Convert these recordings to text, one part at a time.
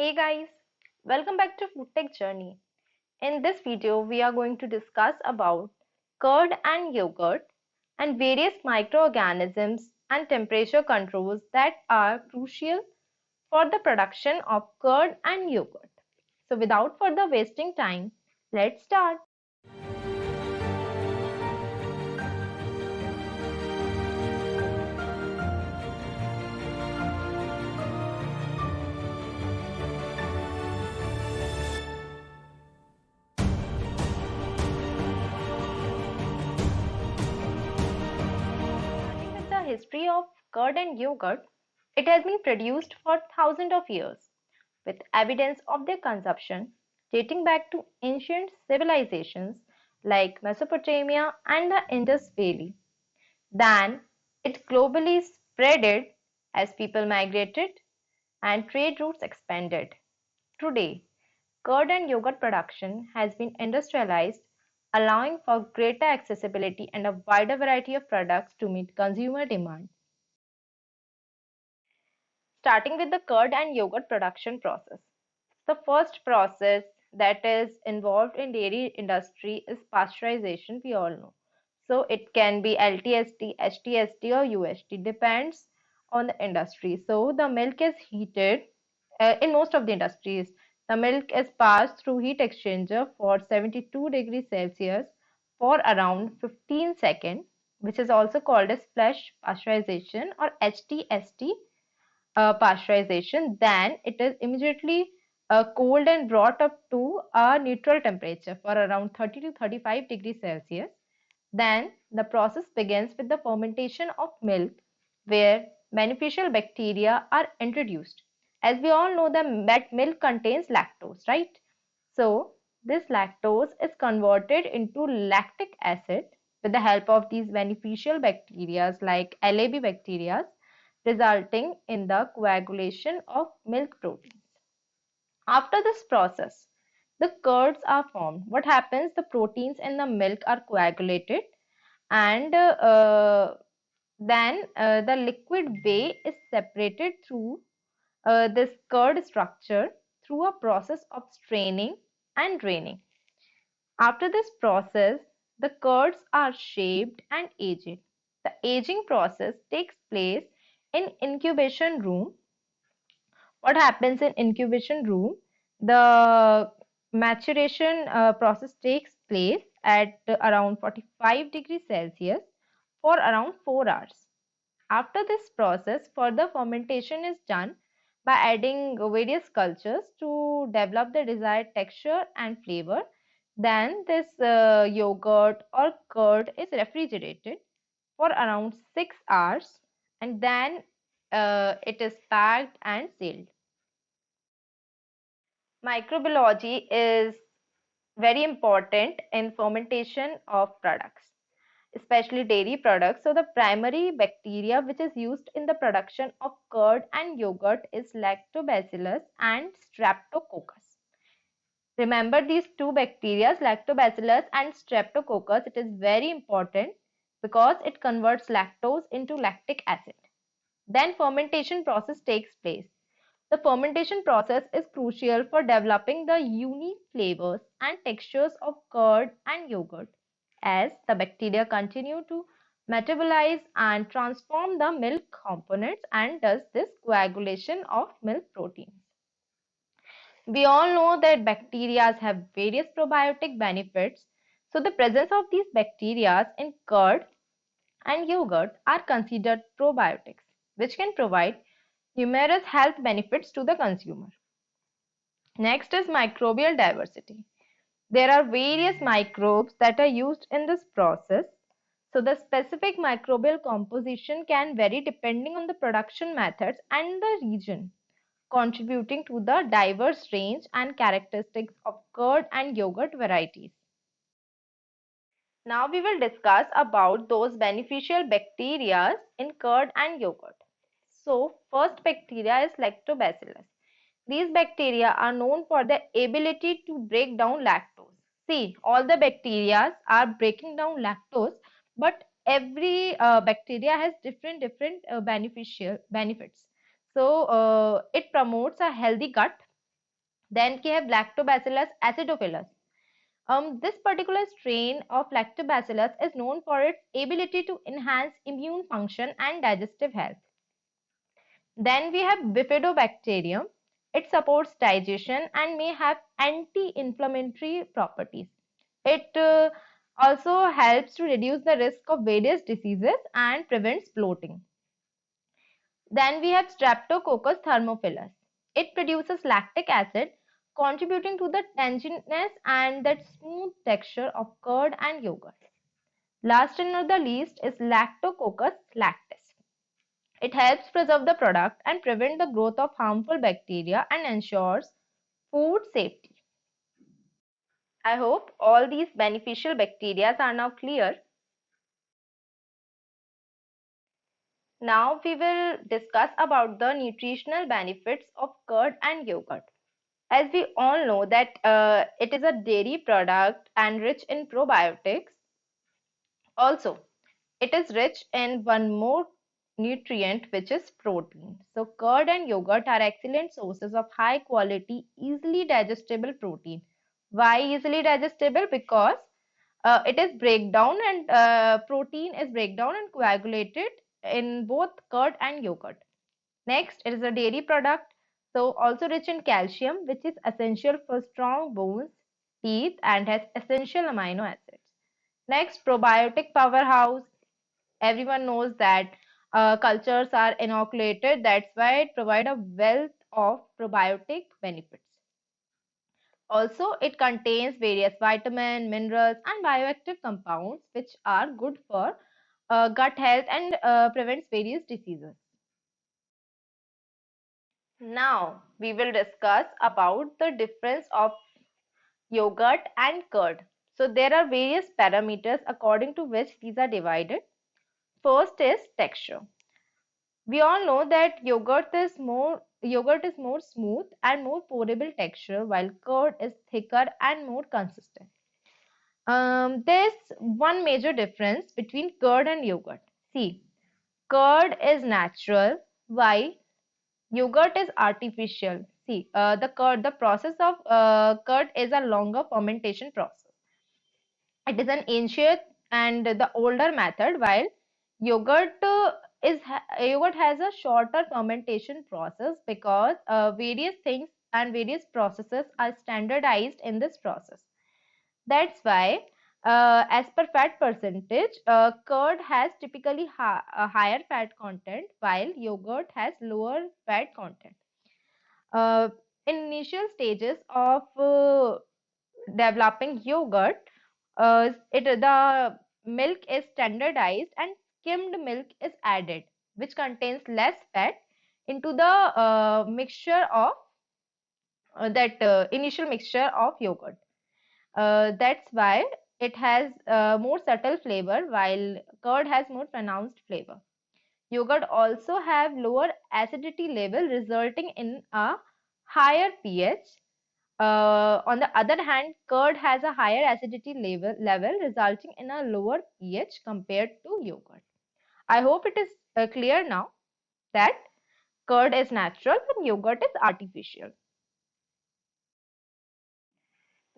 Hey guys, welcome back to FoodTech Journey. In this video, we are going to discuss about curd and yogurt and various microorganisms and temperature controls that are crucial for the production of curd and yogurt. So without further wasting time, let's start. Starting with the history of curd and yogurt, it has been produced for thousands of years, with evidence of their consumption dating back to ancient civilizations like Mesopotamia and the Indus Valley. Then it globally spreaded as people migrated and trade routes expanded. Today, curd and yogurt production has been industrialized, allowing for greater accessibility and a wider variety of products to meet consumer demand. Starting with the curd and yogurt production process. The first process that is involved in dairy industry is pasteurization, we all know. So it can be LTST, HTST or UST, depends on the industry. So the milk is heated in most of the industries. The milk is passed through heat exchanger for 72 degrees Celsius for around 15 seconds, which is also called as flash pasteurization or HTST pasteurization. Then it is immediately cooled and brought up to a neutral temperature for around 30 to 35 degrees Celsius. Then the process begins with the fermentation of milk, where beneficial bacteria are introduced. As we all know, that milk contains lactose, right? So this lactose is converted into lactic acid with the help of these beneficial bacteria like LAB bacteria, resulting in the coagulation of milk proteins. After this process, the curds are formed. What happens? The proteins in the milk are coagulated, and then the liquid whey is separated through this curd structure through a process of straining and draining. After this process, the curds are shaped and aged. The aging process takes place in incubation room. What happens in incubation room? The maturation process takes place at around 45 degrees Celsius for around 4 hours. After this process, further fermentation is done by adding various cultures to develop the desired texture and flavor. Then this yogurt or curd is refrigerated for around 6 hours, and then it is packed and sealed. Microbiology is very important in fermentation of products, especially dairy products. So the primary bacteria which is used in the production of curd and yogurt is lactobacillus and streptococcus. Remember these two bacteria, lactobacillus and streptococcus. It is very important because it converts lactose into lactic acid. Then fermentation process takes place. The fermentation process is crucial for developing the unique flavors and textures of curd and yogurt as the bacteria continue to metabolize and transform the milk components and does this coagulation of milk proteins. We all know that bacteria have various probiotic benefits. So the presence of these bacteria in curd and yogurt are considered probiotics, which can provide numerous health benefits to the consumer. Next is microbial diversity. There are various microbes that are used in this process. So the specific microbial composition can vary depending on the production methods and the region, contributing to the diverse range and characteristics of curd and yogurt varieties. Now we will discuss about those beneficial bacteria in curd and yogurt. So first bacteria is lactobacillus. These bacteria are known for their ability to break down lactose. See, all the bacteria are breaking down lactose, but every bacteria has different beneficial benefits. So it promotes a healthy gut. Then we have Lactobacillus acidophilus. This particular strain of Lactobacillus is known for its ability to enhance immune function and digestive health. Then we have Bifidobacterium. It supports digestion and may have anti-inflammatory properties. It also helps to reduce the risk of various diseases and prevents bloating. Then we have Streptococcus thermophilus. It produces lactic acid, contributing to the tanginess and that smooth texture of curd and yogurt. Last and not the least is Lactococcus lactis. It helps preserve the product and prevent the growth of harmful bacteria and ensures food safety. I hope all these beneficial bacteria are now clear. Now we will discuss about the nutritional benefits of curd and yogurt. As we all know that it is a dairy product and rich in probiotics. Also, it is rich in one more nutrient which is protein. So curd and yogurt are excellent sources of high quality, easily digestible protein. Why easily digestible? Because it is breakdown and protein is breakdown and coagulated in both curd and yogurt. Next, it is a dairy product, so also rich in calcium, which is essential for strong bones, teeth, and has essential amino acids. Next, probiotic powerhouse. Everyone knows that cultures are inoculated, that's why it provides a wealth of probiotic benefits. Also, it contains various vitamins, minerals, and bioactive compounds which are good for gut health and prevents various diseases. Now, we will discuss about the difference of yogurt and curd. So, there are various parameters according to which these are divided. First is texture. We all know that yogurt is more smooth and more pourable texture, while curd is thicker and more consistent. There's one major difference between curd and yogurt. See, curd is natural, while yogurt is artificial. See, the process of curd is a longer fermentation process. It is an ancient and the older method, while yogurt yogurt has a shorter fermentation process because various things and various processes are standardized in this process. That's why, as per fat percentage, curd has typically a higher fat content, while yogurt has lower fat content. Uh, in initial stages of developing yogurt, the milk is standardized and skimmed milk is added, which contains less fat into the mixture of that initial mixture of yogurt. That's why it has more subtle flavor, while curd has more pronounced flavor. Yogurt also have lower acidity level, resulting in a higher pH. On the other hand, curd has a higher acidity level resulting in a lower pH compared to yogurt. I hope it is clear now that curd is natural and yogurt is artificial.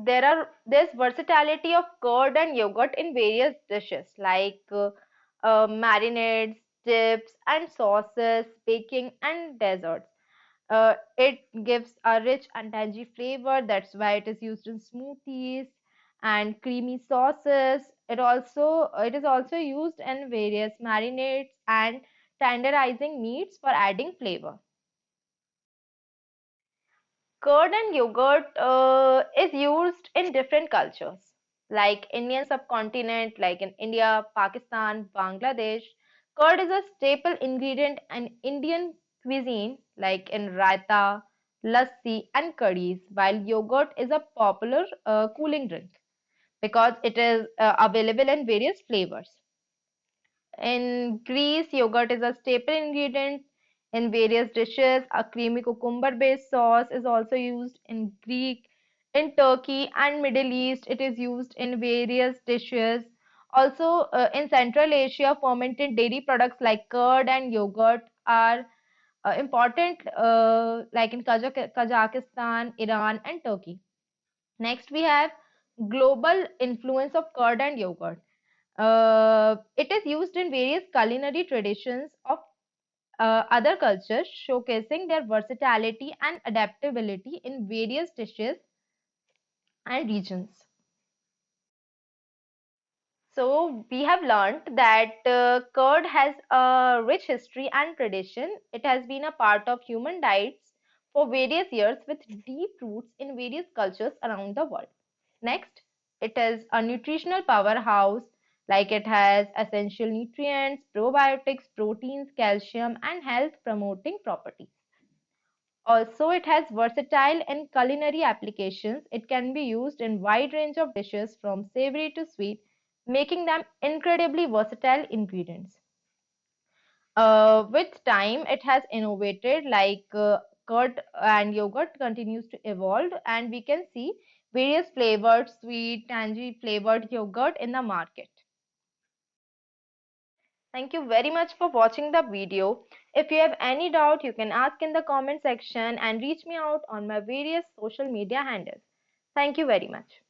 There's versatility of curd and yogurt in various dishes like marinades, dips, and sauces, baking, and desserts. It gives a rich and tangy flavor. That's why it is used in smoothies and creamy sauces. It is also used in various marinades and tenderizing meats for adding flavor. Curd and yogurt is used in different cultures, like Indian subcontinent, like in India, Pakistan, Bangladesh. Curd is a staple ingredient in Indian cuisine, like in raita, lassi, and curries, while yogurt is a popular cooling drink because it is available in various flavors. In Greece, yogurt is a staple ingredient in various dishes. A creamy cucumber-based sauce is also used in Greek. In Turkey and Middle East, it is used in various dishes. Also, in Central Asia, fermented dairy products like curd and yogurt are important like in Kazakhstan, Iran, and Turkey. Next, we have global influence of curd and yogurt. It is used in various culinary traditions of other cultures, showcasing their versatility and adaptability in various dishes and regions. So, we have learnt that curd has a rich history and tradition. It has been a part of human diets for various years with deep roots in various cultures around the world. Next, it is a nutritional powerhouse, like it has essential nutrients, probiotics, proteins, calcium, and health promoting properties. Also, it has versatile and culinary applications. It can be used in wide range of dishes from savory to sweet, making them incredibly versatile ingredients. With time, it has innovated like curd and yogurt continues to evolve, and we can see various flavored, sweet, tangy flavored yogurt in the market. Thank you very much for watching the video. If you have any doubt, you can ask in the comment section and reach me out on my various social media handles. Thank you very much.